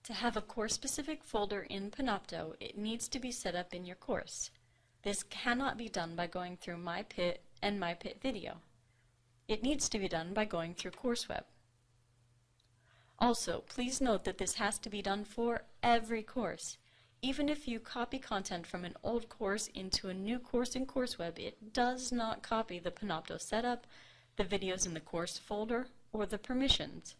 To have a course-specific folder in Panopto, it needs to be set up in your course. This cannot be done by going through My Pit and My Pit Video. It needs to be done by going through CourseWeb. Also, please note that this has to be done for every course. Even if you copy content from an old course into a new course in CourseWeb, it does not copy the Panopto setup, the videos in the course folder, or the permissions.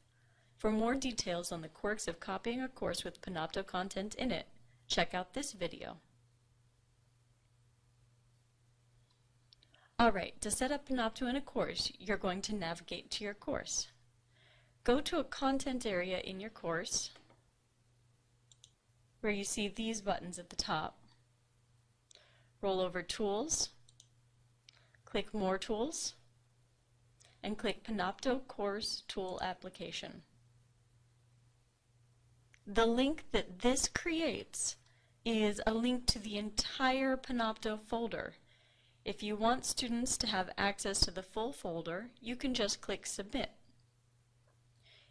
For more details on the quirks of copying a course with Panopto content in it, check out this video. Alright, to set up Panopto in a course, you're going to navigate to your course. Go to a content area in your course where you see these buttons at the top. Roll over Tools, click More Tools, and click Panopto Course Tool Application. The link that this creates is a link to the entire Panopto folder. If you want students to have access to the full folder, you can just click Submit.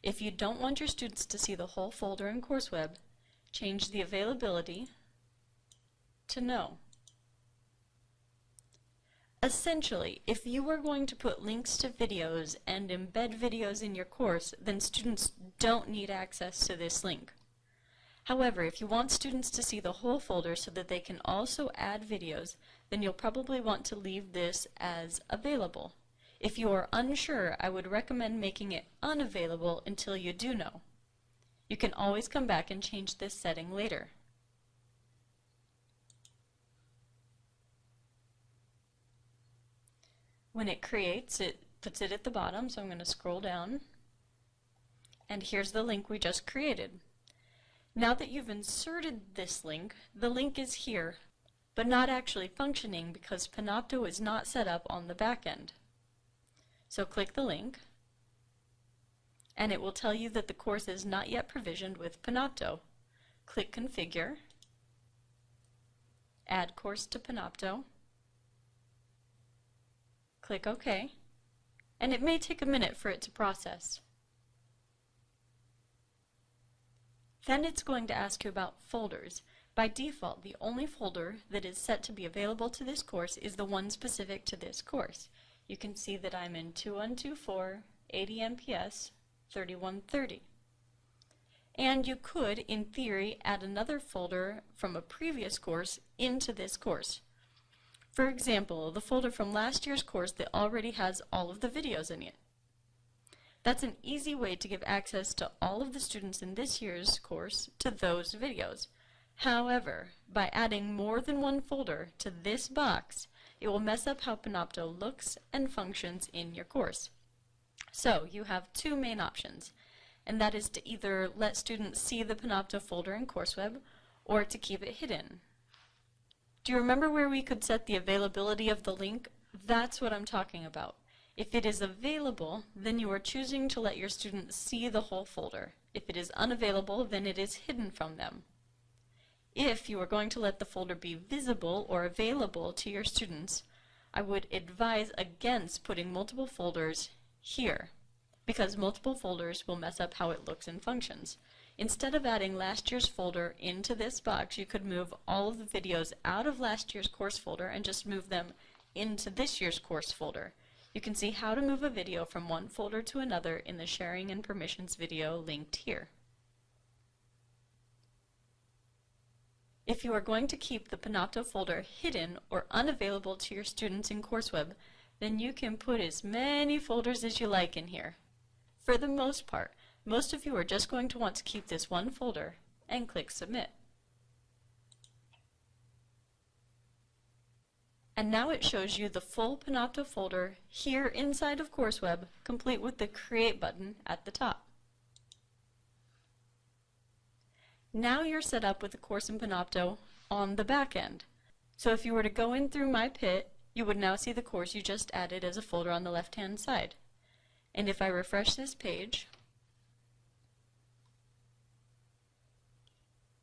If you don't want your students to see the whole folder in CourseWeb, change the availability to No. Essentially, if you are going to put links to videos and embed videos in your course, then students don't need access to this link. However, if you want students to see the whole folder so that they can also add videos, then you'll probably want to leave this as available. If you are unsure, I would recommend making it unavailable until you do know. You can always come back and change this setting later. When it creates, it puts it at the bottom, so I'm going to scroll down. And here's the link we just created. Now that you've inserted this link, the link is here, but not actually functioning because Panopto is not set up on the back end. So click the link, and it will tell you that the course is not yet provisioned with Panopto. Click Configure, Add Course to Panopto, click OK, and it may take a minute for it to process. Then it's going to ask you about folders. By default, the only folder that is set to be available to this course is the one specific to this course. You can see that I'm in 2124 80 MPS 3130. And you could, in theory, add another folder from a previous course into this course. For example, the folder from last year's course that already has all of the videos in it. That's an easy way to give access to all of the students in this year's course to those videos. However, by adding more than one folder to this box, it will mess up how Panopto looks and functions in your course. So you have two main options, and that is to either let students see the Panopto folder in CourseWeb or to keep it hidden. Do you remember where we could set the availability of the link? That's what I'm talking about. If it is available, then you are choosing to let your students see the whole folder. If it is unavailable, then it is hidden from them. If you are going to let the folder be visible or available to your students, I would advise against putting multiple folders here, because multiple folders will mess up how it looks and functions. Instead of adding last year's folder into this box, you could move all of the videos out of last year's course folder and just move them into this year's course folder. You can see how to move a video from one folder to another in the Sharing and Permissions video linked here. If you are going to keep the Panopto folder hidden or unavailable to your students in CourseWeb, then you can put as many folders as you like in here. For the most part, most of you are just going to want to keep this one folder and click Submit. And now it shows you the full Panopto folder here inside of CourseWeb, complete with the Create button at the top. Now you're set up with the course in Panopto on the back end. So if you were to go in through My Pit, you would now see the course you just added as a folder on the left-hand side. And if I refresh this page,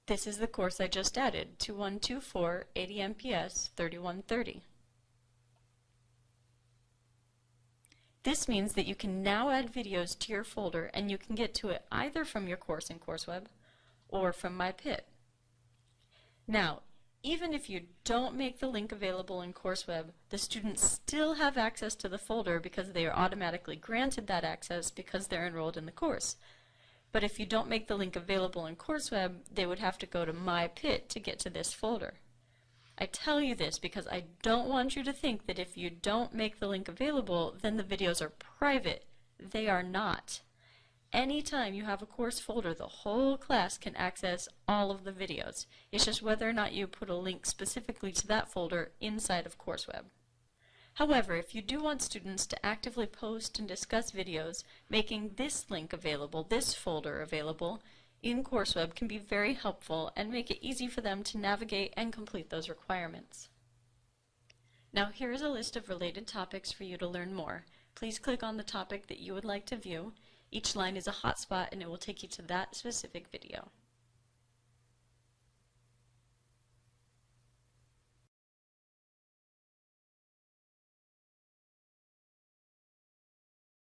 this is the course I just added, 2124 80 MPS 3130. This means that you can now add videos to your folder and you can get to it either from your course in CourseWeb or from my PIT. Now, even if you don't make the link available in CourseWeb, the students still have access to the folder because they are automatically granted that access because they're enrolled in the course. But if you don't make the link available in CourseWeb, they would have to go to My PIT to get to this folder. I tell you this because I don't want you to think that if you don't make the link available, then the videos are private. They are not. Anytime you have a course folder, the whole class can access all of the videos. It's just whether or not you put a link specifically to that folder inside of CourseWeb. However, if you do want students to actively post and discuss videos, making this link available, this folder available, in CourseWeb can be very helpful and make it easy for them to navigate and complete those requirements. Now here is a list of related topics for you to learn more. Please click on the topic that you would like to view. Each line is a hotspot and it will take you to that specific video.